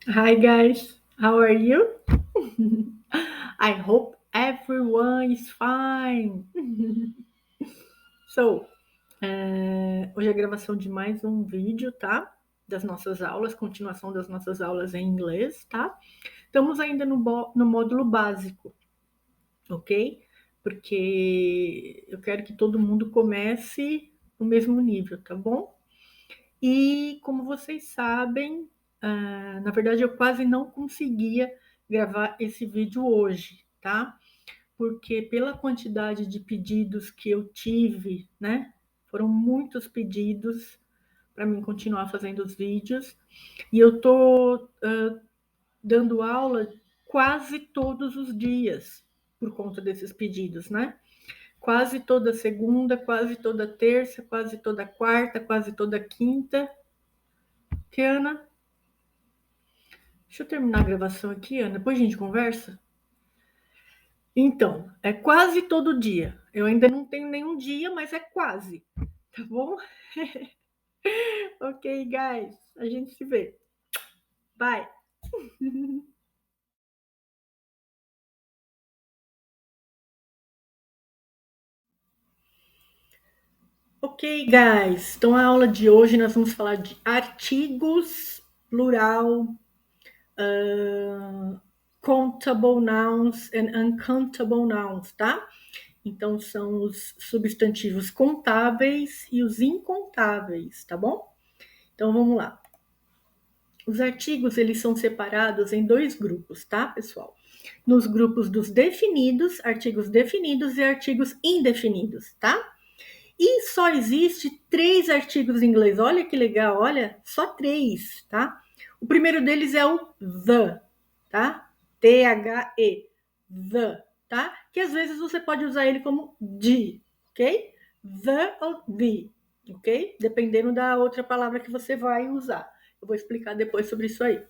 Hi guys, how are you? I hope everyone is fine. So, hoje é a gravação de mais um vídeo, tá? Das nossas aulas, continuação das nossas aulas em inglês, tá? Estamos ainda no módulo básico, ok? Porque eu quero que todo mundo comece no mesmo nível, tá bom? E como vocês sabem, na verdade eu quase não conseguia gravar esse vídeo hoje, tá? Porque pela quantidade de pedidos que eu tive, né? Foram muitos pedidos para mim continuar fazendo os vídeos. E eu tô dando aula quase todos os dias por conta desses pedidos, né? Quase toda segunda, quase toda terça, quase toda quarta, quase toda quinta. Que Ana? Deixa eu terminar a gravação aqui, Ana. Depois a gente conversa. Então, é quase todo dia. Eu ainda não tenho nenhum dia, mas é quase. Tá bom? Ok, guys. A gente se vê. Bye. Ok, guys. Então, a aula de hoje nós vamos falar de artigos, plural, countable nouns and uncountable nouns, tá? Então, são os substantivos contáveis e os incontáveis, tá bom? Então, vamos lá. Os artigos, eles são separados em dois grupos, tá, pessoal? Nos grupos dos definidos, artigos definidos e artigos indefinidos, tá? E só existe 3 artigos em inglês. Olha que legal, olha, só 3, tá? O primeiro deles é o the, tá? The, the, tá? Que às vezes você pode usar ele como de, ok? The ou the, ok? Dependendo da outra palavra que você vai usar. Eu vou explicar depois sobre isso aí.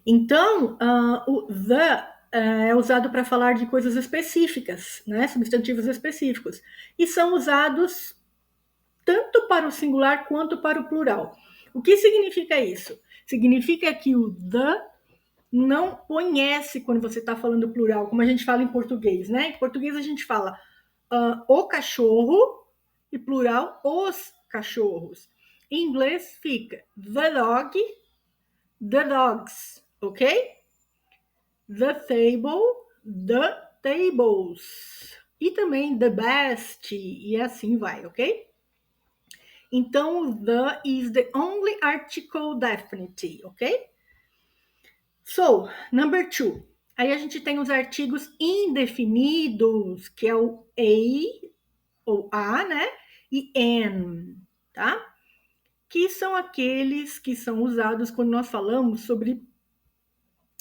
Então, o the é usado para falar de coisas específicas, né? Substantivos específicos. E são usados tanto para o singular quanto para o plural. O que significa isso? Significa que o the não conhece quando você está falando plural, como a gente fala em português, né? Em português a gente fala o cachorro e plural os cachorros. Em inglês fica the dog, the dogs, ok? The table, the tables. E também the best, e assim vai, ok? Então, the is the only article definite, ok? So, number 2. Aí a gente tem os artigos indefinidos, que é o a, ou a, né? E an, tá? Que são aqueles que são usados quando nós falamos sobre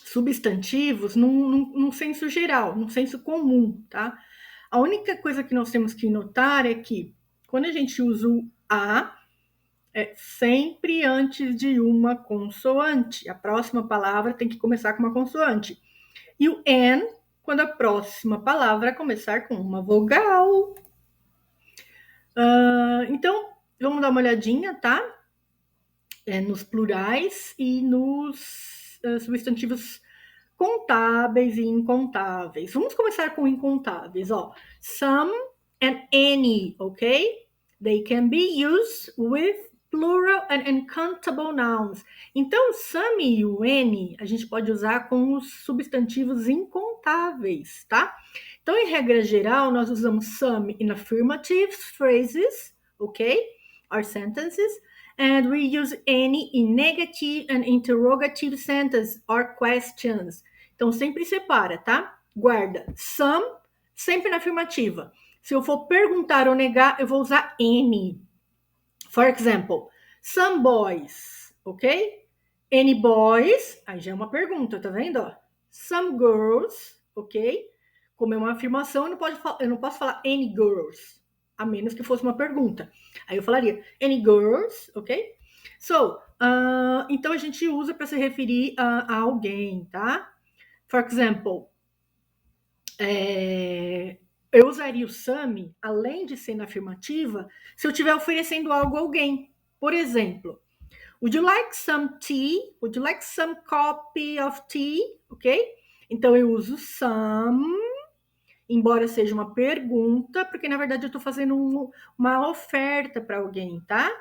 substantivos num senso geral, num senso comum, tá? A única coisa que nós temos que notar é que quando a gente usa o a, é sempre antes de uma consoante. A próxima palavra tem que começar com uma consoante. E o N, quando a próxima palavra começar com uma vogal. Então, vamos dar uma olhadinha, tá? Nos plurais e nos substantivos contáveis e incontáveis. Vamos começar com incontáveis, ó. Some and any, ok? They can be used with plural and uncountable nouns. Então, some e o any a gente pode usar com os substantivos incontáveis, tá? Então, em regra geral, nós usamos some in affirmative phrases, ok? Or sentences. And we use any in negative and interrogative sentences or questions. Então, sempre separa, tá? Guarda. Some, sempre na afirmativa. Se eu for perguntar ou negar, eu vou usar any. For example, some boys, ok? Any boys? Aí já é uma pergunta, tá vendo? Ó? Some girls, ok? Como é uma afirmação, eu não posso falar any girls, a menos que fosse uma pergunta. Aí eu falaria any girls, ok? So, então a gente usa para se referir a alguém, tá? For example, eu usaria o some, além de ser na afirmativa, se eu estiver oferecendo algo a alguém. Por exemplo, Would you like some tea? Would you like some copy of tea? Ok? Então eu uso some, embora seja uma pergunta, porque na verdade eu estou fazendo uma oferta para alguém, tá?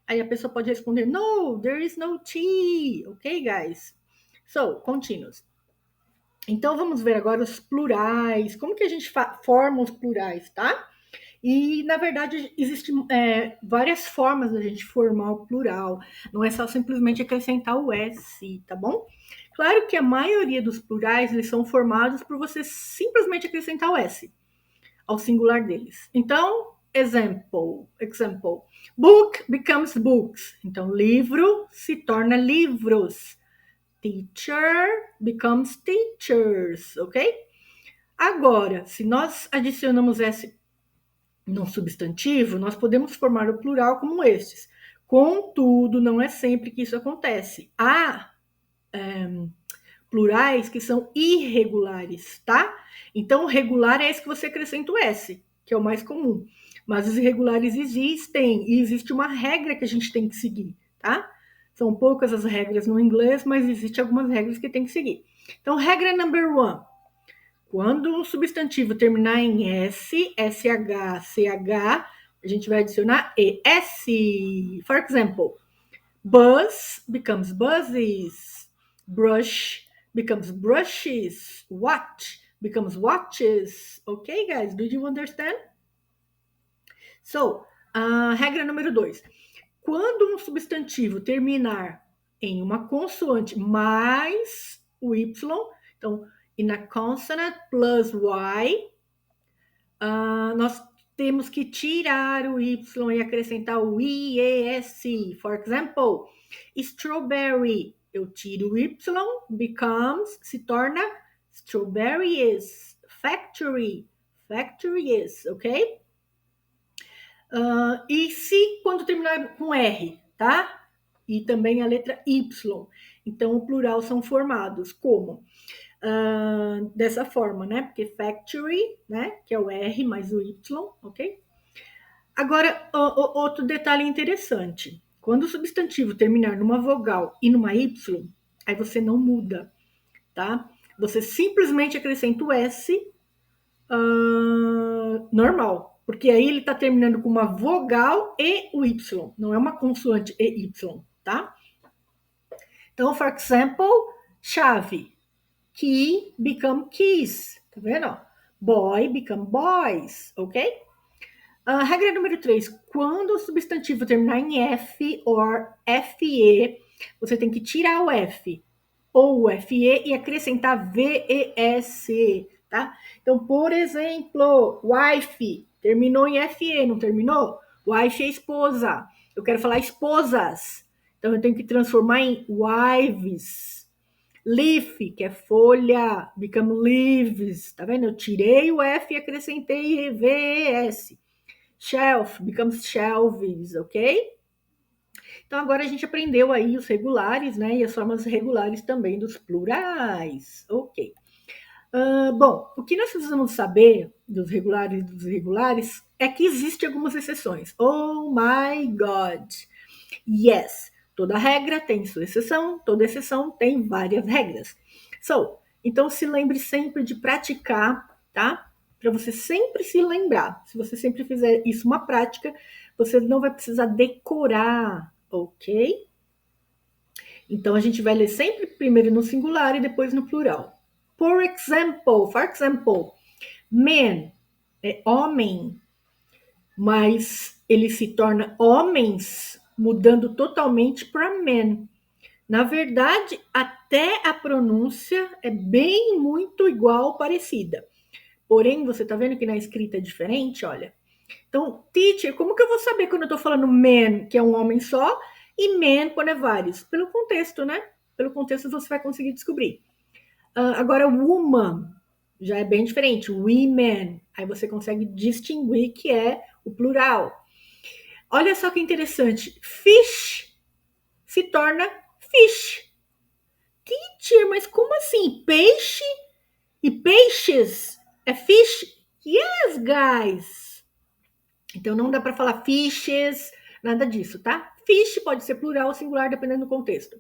Aí a pessoa pode responder, no, there is no tea. Ok, guys? So, continuous. Então vamos ver agora os plurais, como que a gente forma os plurais, tá? E, na verdade, existem várias formas da gente formar o plural. Não é só simplesmente acrescentar o S, tá bom? Claro que a maioria dos plurais, eles são formados por você simplesmente acrescentar o S ao singular deles. Então, example. Book becomes books. Então, livro se torna livros. Teacher becomes teachers, ok? Agora, se nós adicionamos S no substantivo, nós podemos formar o plural como estes. Contudo, não é sempre que isso acontece. Há plurais que são irregulares, tá? Então, o regular é esse que você acrescenta o S, que é o mais comum. Mas os irregulares existem, e existe uma regra que a gente tem que seguir, tá? São poucas as regras no inglês, mas existem algumas regras que tem que seguir. Então, regra number one. Quando um substantivo terminar em S, SH, CH, a gente vai adicionar ES. For example, buzz becomes buzzes. Brush becomes brushes. Watch becomes watches. Okay, guys? Do you understand? So, regra número 2. Quando um substantivo terminar em uma consoante mais o Y, então, in a consonant plus Y, nós temos que tirar o Y e acrescentar o IES. For example, strawberry. Eu tiro o Y, becomes, se torna strawberries. Factory. Factories, ok? E se quando terminar com R, tá? E também a letra Y. Então, o plural são formados como? Dessa forma, né? Porque factory, né? Que é o R mais o Y, ok? Agora, outro detalhe interessante. Quando o substantivo terminar numa vogal e numa Y, aí você não muda, tá? Você simplesmente acrescenta o S normal, porque aí ele está terminando com uma vogal e o Y, não é uma consoante e Y, tá? Então, for example, chave. Key become keys, tá vendo? Boy become boys, ok? Regra número 3, quando o substantivo terminar em F ou FE, você tem que tirar o F ou o FE e acrescentar VES, tá? Então, por exemplo, wife, terminou em FE, não terminou? Wife é esposa. Eu quero falar esposas. Então, eu tenho que transformar em wives. Leaf, que é folha, become leaves, tá vendo? Eu tirei o F e acrescentei VES. Shelf becomes shelves, ok? Então agora a gente aprendeu aí os regulares, né? E as formas regulares também dos plurais, ok? Bom, o que nós precisamos saber dos regulares e dos irregulares é que existem algumas exceções. Oh my God! Yes, toda regra tem sua exceção, toda exceção tem várias regras. Então se lembre sempre de praticar, tá? Para você sempre se lembrar. Se você sempre fizer isso uma prática, você não vai precisar decorar, ok? Então a gente vai ler sempre primeiro no singular e depois no plural. For example, man é homem, mas ele se torna homens mudando totalmente para men. Na verdade, até a pronúncia é bem muito igual, parecida. Porém, você está vendo que na escrita é diferente, olha. Então, teacher, como que eu vou saber quando eu estou falando man, que é um homem só, e man quando é vários? Pelo contexto, né? Pelo contexto você vai conseguir descobrir. Agora, woman já é bem diferente. Women, aí você consegue distinguir que é o plural. Olha só que interessante. Fish se torna fish. Teacher, mas como assim? Peixe e peixes é fish? Yes, guys. Então não dá para falar fishes, nada disso, tá? Fish pode ser plural ou singular, dependendo do contexto.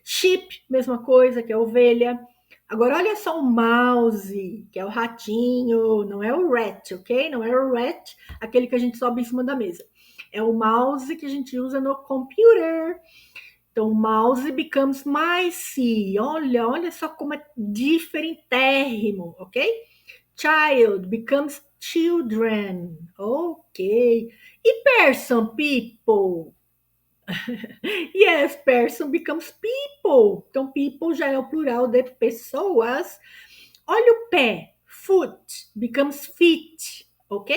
Sheep, mesma coisa, que é ovelha. Agora, olha só o mouse, que é o ratinho, não é o rat, ok? Não é o rat, aquele que a gente sobe em cima da mesa. É o mouse que a gente usa no computer. Então, mouse becomes mice. Olha só como é diferentérrimo, ok? Child becomes children. Ok. E person, people. Yes, person becomes people. Então, people já é o plural de pessoas. Olha o pé. Foot becomes feet. Ok?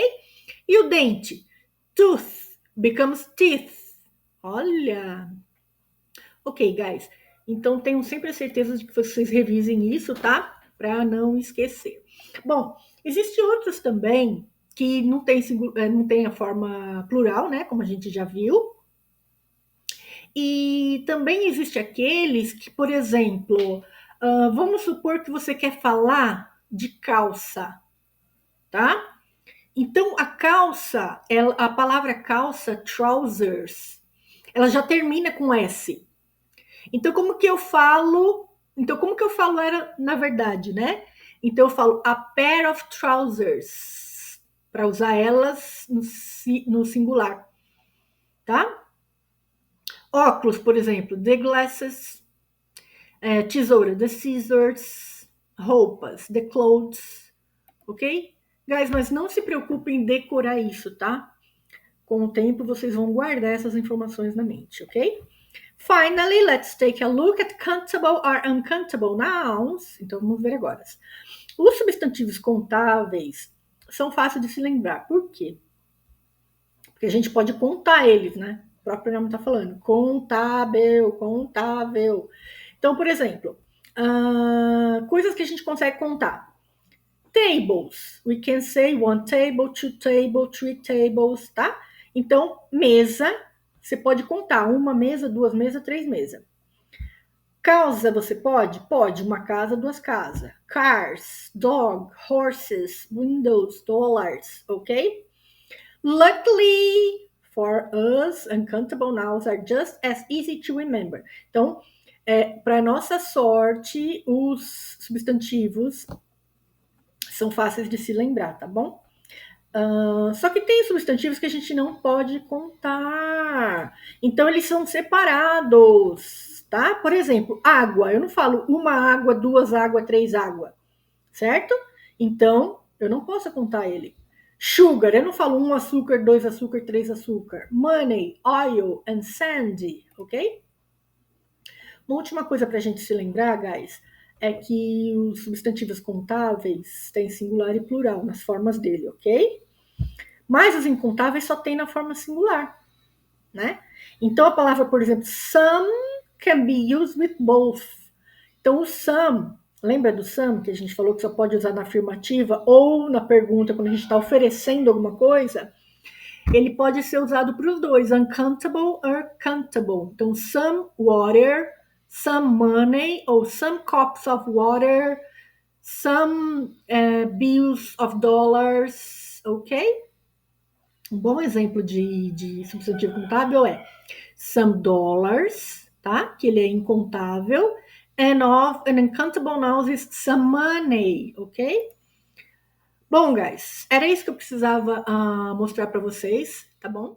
E o dente? Tooth becomes teeth. Olha. Ok, guys. Então, tenham sempre a certeza de que vocês revisem isso, tá? Para não esquecer. Bom, existem outros também que não tem a forma plural, né? Como a gente já viu. E também existe aqueles que, por exemplo, vamos supor que você quer falar de calça, tá? Então, a calça, a palavra calça, trousers, ela já termina com S. Então, como que eu falo? Então, como que eu falo era na verdade, né? Então, eu falo a pair of trousers, para usar elas no singular, tá? Óculos, por exemplo, the glasses. Tesoura, the scissors. Roupas, the clothes. Ok? Guys, mas não se preocupem em decorar isso, tá? Com o tempo, vocês vão guardar essas informações na mente, ok? Finally, let's take a look at countable or uncountable nouns. Então, vamos ver agora. Os substantivos contáveis são fáceis de se lembrar. Por quê? Porque a gente pode contar eles, né? O próprio nome está falando. Contável, contável. Então, por exemplo, coisas que a gente consegue contar. Tables. We can say one table, two table, three tables, tá? Então, mesa, você pode contar uma mesa, duas mesas, três mesas. Casa, você pode? Pode. Uma casa, duas casas. Cars, dog, horses, windows, dollars, ok? Luckily for us, uncountable nouns are just as easy to remember. Então, para nossa sorte, os substantivos são fáceis de se lembrar, tá bom? Só que tem substantivos que a gente não pode contar. Então, eles são separados, tá? Por exemplo, água. Eu não falo uma água, duas águas, três águas, certo? Então, eu não posso contar ele. Sugar, eu não falo um açúcar, dois açúcar, três açúcar. Money, oil and sand, ok? Uma última coisa para a gente se lembrar, guys, é que os substantivos contáveis têm singular e plural nas formas dele, ok? Mas os incontáveis só tem na forma singular, né? Então a palavra, por exemplo, some can be used with both. Então o some, lembra do some que a gente falou que só pode usar na afirmativa ou na pergunta quando a gente está oferecendo alguma coisa? Ele pode ser usado para os dois, uncountable or countable. Então some water, some money ou some cups of water, some bills of dollars, ok? Um bom exemplo de substantivo contábil é some dollars, tá? Que ele é incontável. And of an uncountable noun is some money, ok? Bom, guys, era isso que eu precisava mostrar para vocês, tá bom?